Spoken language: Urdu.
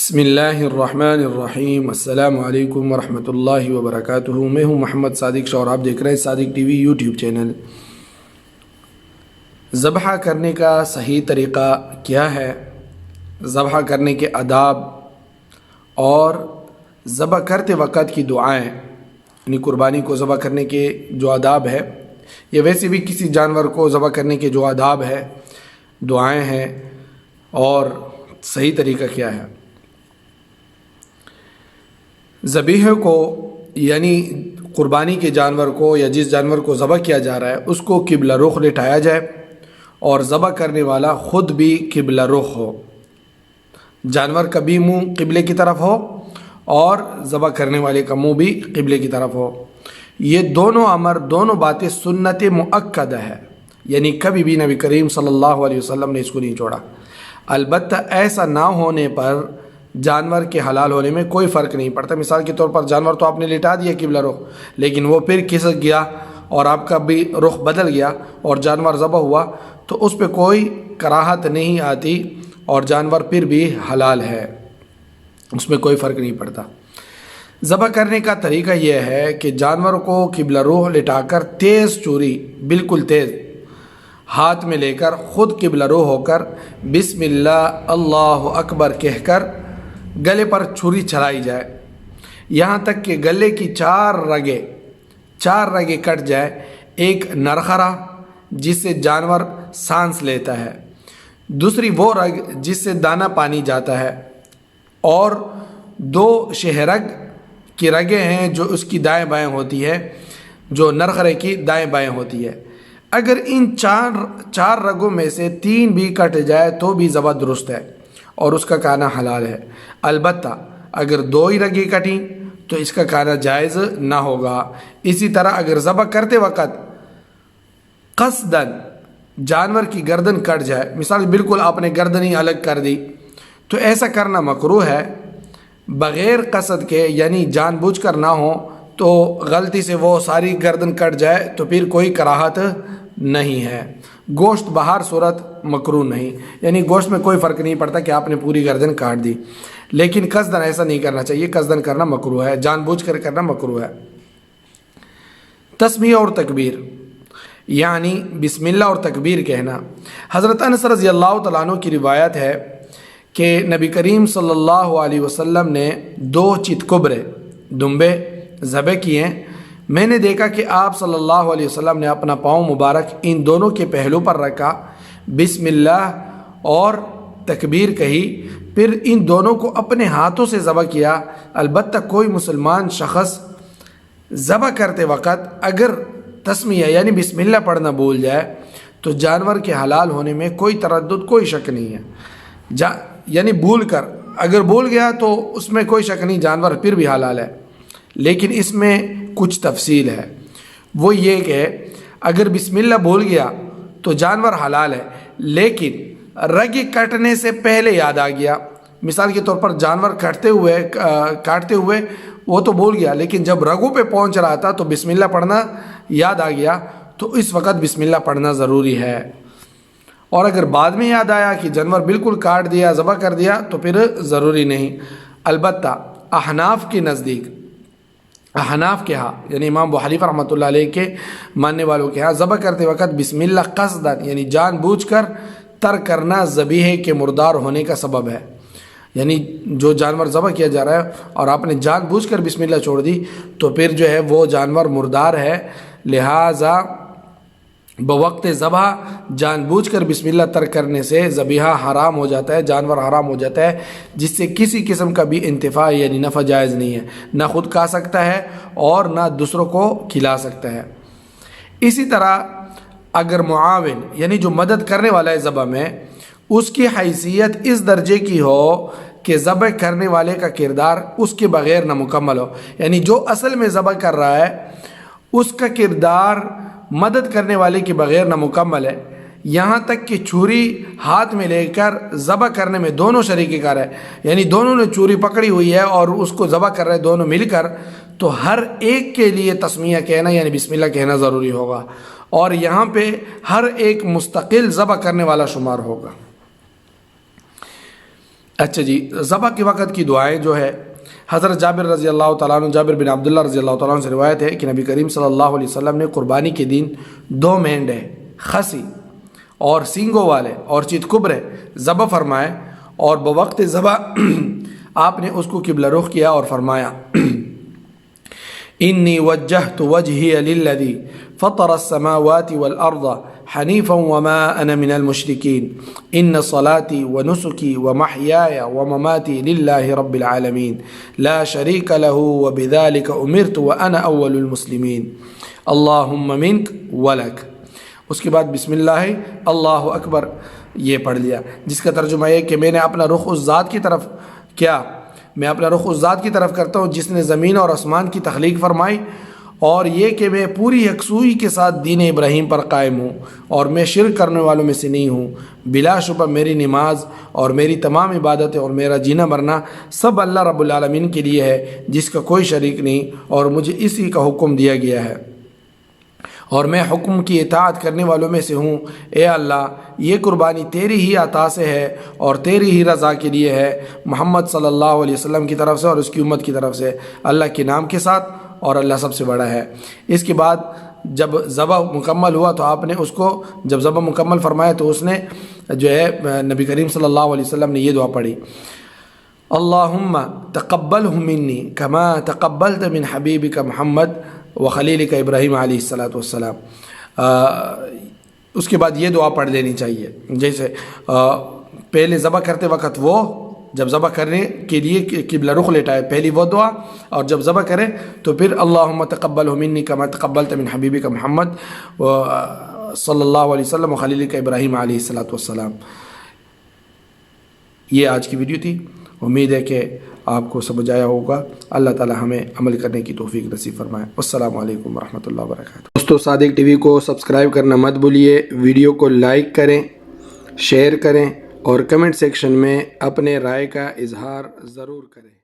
بسم اللہ الرحمن الرحیم۔ السلام علیکم ورحمۃ اللہ وبرکاتہ۔ میں ہوں محمد صادق شاہ اور آپ دیکھ رہے ہیں صادق ٹی وی یوٹیوب چینل۔ ذبح کرنے کا صحیح طریقہ کیا ہے، ذبح کرنے کے آداب اور ذبح کرتے وقت کی دعائیں، یعنی قربانی کو ذبح کرنے کے جو آداب ہے یا ویسے بھی کسی جانور کو ذبح کرنے کے جو آداب ہے، دعائیں ہیں اور صحیح طریقہ کیا ہے۔ ذبیحہ کو یعنی قربانی کے جانور کو یا جس جانور کو ذبح کیا جا رہا ہے اس کو قبلہ رخ لٹایا جائے اور ذبح کرنے والا خود بھی قبلہ رخ ہو، جانور کا بھی منہ قبلے کی طرف ہو اور ذبح کرنے والے کا منہ بھی قبلے کی طرف ہو۔ یہ دونوں باتیں سنت مؤکدہ ہے، یعنی کبھی بھی نبی کریم صلی اللہ علیہ وسلم نے اس کو نہیں چھوڑا۔ البتہ ایسا نہ ہونے پر جانور کے حلال ہونے میں کوئی فرق نہیں پڑتا۔ مثال کے طور پر جانور تو آپ نے لٹا دیا قبلہ رخ، لیکن وہ پھر کھسک گیا اور آپ کا بھی رخ بدل گیا اور جانور ذبح ہوا تو اس پہ کوئی کراہت نہیں آتی اور جانور پھر بھی حلال ہے، اس میں کوئی فرق نہیں پڑتا۔ ذبح کرنے کا طریقہ یہ ہے کہ جانور کو قبلہ رخ لٹا کر تیز چوری، بالکل تیز ہاتھ میں لے کر خود قبلہ رخ ہو کر بسم اللہ اللہ اکبر کہہ کر گلے پر چھری چلائی جائے یہاں تک کہ گلے کی چار رگیں کٹ جائے۔ ایک نرخرا جس سے جانور سانس لیتا ہے، دوسری وہ رگ جس سے دانہ پانی جاتا ہے، اور دو شہرگ کی رگیں ہیں جو اس کی دائیں بائیں ہوتی ہے، جو نرخرے کی دائیں بائیں ہوتی ہے۔ اگر ان چار رگوں میں سے 3 بھی کٹ جائے تو بھی ذبح درست ہے اور اس کا کھانا حلال ہے۔ البتہ اگر 2 ہی رگیں کٹیں تو اس کا کھانا جائز نہ ہوگا۔ اسی طرح اگر ذبح کرتے وقت قصداً جانور کی گردن کٹ جائے، مثال بالکل آپ نے گردن ہی الگ کر دی، تو ایسا کرنا مکروہ ہے۔ بغیر قصد کے یعنی جان بوجھ کر نہ ہو تو غلطی سے وہ ساری گردن کٹ جائے تو پھر کوئی کراہت نہیں ہے۔ گوشت بہر صورت مکروہ نہیں، یعنی گوشت میں کوئی فرق نہیں پڑتا کہ آپ نے پوری گردن کاٹ دی، لیکن قصداً ایسا نہیں کرنا چاہیے، قصداً کرنا مکروہ ہے، جان بوجھ کر کرنا مکروہ ہے۔ تسمیہ اور تکبیر، یعنی بسم اللہ اور تکبیر کہنا۔ حضرت انس رضی اللہ تعالیٰ عنہ کی روایت ہے کہ نبی کریم صلی اللہ علیہ وسلم نے 2 چتکبرے دمبے ذبح کیے۔ میں نے دیکھا کہ آپ صلی اللہ علیہ وسلم نے اپنا پاؤں مبارک ان دونوں کے پہلو پر رکھا، بسم اللہ اور تکبیر کہی، پھر ان دونوں کو اپنے ہاتھوں سے ذبح کیا۔ البتہ کوئی مسلمان شخص ذبح کرتے وقت اگر تسمیہ یعنی بسم اللہ پڑھنا بھول جائے تو جانور کے حلال ہونے میں کوئی تردد، کوئی شک نہیں ہے۔ یعنی اگر بھول گیا تو اس میں کوئی شک نہیں، جانور پھر بھی حلال ہے، لیکن اس میں کچھ تفصیل ہے۔ وہ یہ کہ اگر بسم اللہ بھول گیا تو جانور حلال ہے، لیکن رگ کٹنے سے پہلے یاد آ گیا، مثال کے طور پر جانور کاٹتے ہوئے وہ تو بھول گیا، لیکن جب رگوں پہ پہنچ رہا تھا تو بسم اللہ پڑھنا یاد آ گیا، تو اس وقت بسم اللہ پڑھنا ضروری ہے۔ اور اگر بعد میں یاد آیا کہ جانور بالکل کاٹ دیا، ذبح کر دیا، تو پھر ضروری نہیں۔ البتہ احناف کے نزدیک، احناف کے ہاں یعنی امام ابو حنیفہ رحمۃ اللہ علیہ کے ماننے والوں کے ہاں ذبح کرتے وقت بسم اللہ قصداً یعنی جان بوجھ کر ترک کرنا ذبیحے کے مردار ہونے کا سبب ہے۔ یعنی جو جانور ذبح کیا جا رہا ہے اور آپ نے جان بوجھ کر بسم اللہ چھوڑ دی تو پھر جو ہے وہ جانور مردار ہے، لہٰذا بوقت ذبح جان بوجھ کر بسم اللہ ترک کرنے سے ذبیحہ حرام ہو جاتا ہے، جانور حرام ہو جاتا ہے، جس سے کسی قسم کا بھی انتفاع یعنی نفع جائز نہیں ہے، نہ خود کھا سکتا ہے اور نہ دوسروں کو کھلا سکتا ہے۔ اسی طرح اگر معاون یعنی جو مدد کرنے والا ہے ذبح میں، اس کی حیثیت اس درجے کی ہو کہ ذبح کرنے والے کا کردار اس کے بغیر نامکمل ہو، یعنی جو اصل میں ذبح کر رہا ہے اس کا کردار مدد کرنے والے کے بغیر نامکمل ہے، یہاں تک کہ چھری ہاتھ میں لے کر ذبح کرنے میں دونوں شریک کار ہے، یعنی دونوں نے چھری پکڑی ہوئی ہے اور اس کو ذبح کر رہے دونوں مل کر، تو ہر ایک کے لیے تسمیہ کہنا یعنی بسم اللہ کہنا ضروری ہوگا، اور یہاں پہ ہر ایک مستقل ذبح کرنے والا شمار ہوگا۔ اچھا جی، ذبح کے وقت کی دعائیں جو ہے حضرت جابر رضی اللہ تعالیٰ عنہ، جابر بن عبداللہ رضی اللہ تعالیٰ عنہ سے روایت ہے کہ نبی کریم صلی اللہ علیہ وسلم نے قربانی کے دن 2 مینڈے، خسی اور سینگوں والے اور چتکبرے ذبح فرمائے، اور بوقت ذبح آپ نے اس کو قبلہ رخ کیا اور فرمایا انی وجہت وجہی للذی فطر السماوات والارض حنیفا وما انا من المشرکین ان صلاتي ونسكي ومحیاي ومماتي للہ رب العالمین لا شریک له وبذلك امرت وانا اول المسلمین اللہم منک ولک۔ اس کے بعد بسم اللہ اللہ اکبر یہ پڑھ لیا، جس کا ترجمہ ہے کہ میں نے اپنا رخ اس ذات کی طرف کیا، میں اپنا رخ اس ذات کی طرف کرتا ہوں جس نے زمین اور آسمان کی تخلیق فرمائی، اور یہ کہ میں پوری یکسوئی کے ساتھ دین ابراہیم پر قائم ہوں اور میں شرک کرنے والوں میں سے نہیں ہوں۔ بلا شبہ میری نماز اور میری تمام عبادتیں اور میرا جینا مرنا سب اللہ رب العالمین کے لیے ہے جس کا کوئی شریک نہیں، اور مجھے اسی کا حکم دیا گیا ہے اور میں حکم کی اطاعت کرنے والوں میں سے ہوں۔ اے اللہ، یہ قربانی تیری ہی عطا سے ہے اور تیری ہی رضا کے لیے ہے، محمد صلی اللہ علیہ وسلم کی طرف سے اور اس کی امت کی طرف سے، اللہ کے نام کے ساتھ، اور اللہ سب سے بڑا ہے۔ اس کے بعد جب ذبح مکمل ہوا تو آپ نے اس کو جب ذبح مکمل فرمایا تو اس نے جو ہے نبی کریم صلی اللہ علیہ وسلم نے یہ دعا پڑھی اللہم تقبلہ منی کما تقبلت من حبیبک محمد وخلیلک ابراہیم علیہ السلام۔ اس کے بعد یہ دعا پڑھ لینی چاہیے، جیسے پہلے ذبح کرتے وقت وہ جب ذبح کرنے کے لیے قبلہ رخ لیٹائے پہلی وہ دعا، اور جب ذبح کرے تو پھر اللہم تقبلہ منی کما تقبلت من حبیبک محمد صلی اللہ علیہ وسلم وخلیلک ابراہیم علیہ السلام۔ یہ آج کی ویڈیو تھی، امید ہے کہ آپ کو سمجھ آیا ہوگا۔ اللہ تعالی ہمیں عمل کرنے کی توفیق نصیب فرمائے۔ السلام علیکم ورحمۃ اللہ وبرکاتہ۔ دوستو، صادق ٹی وی کو سبسکرائب کرنا مت بھولیے، ویڈیو کو لائک کریں، شیئر کریں اور کمنٹ سیکشن میں اپنے رائے کا اظہار ضرور کریں۔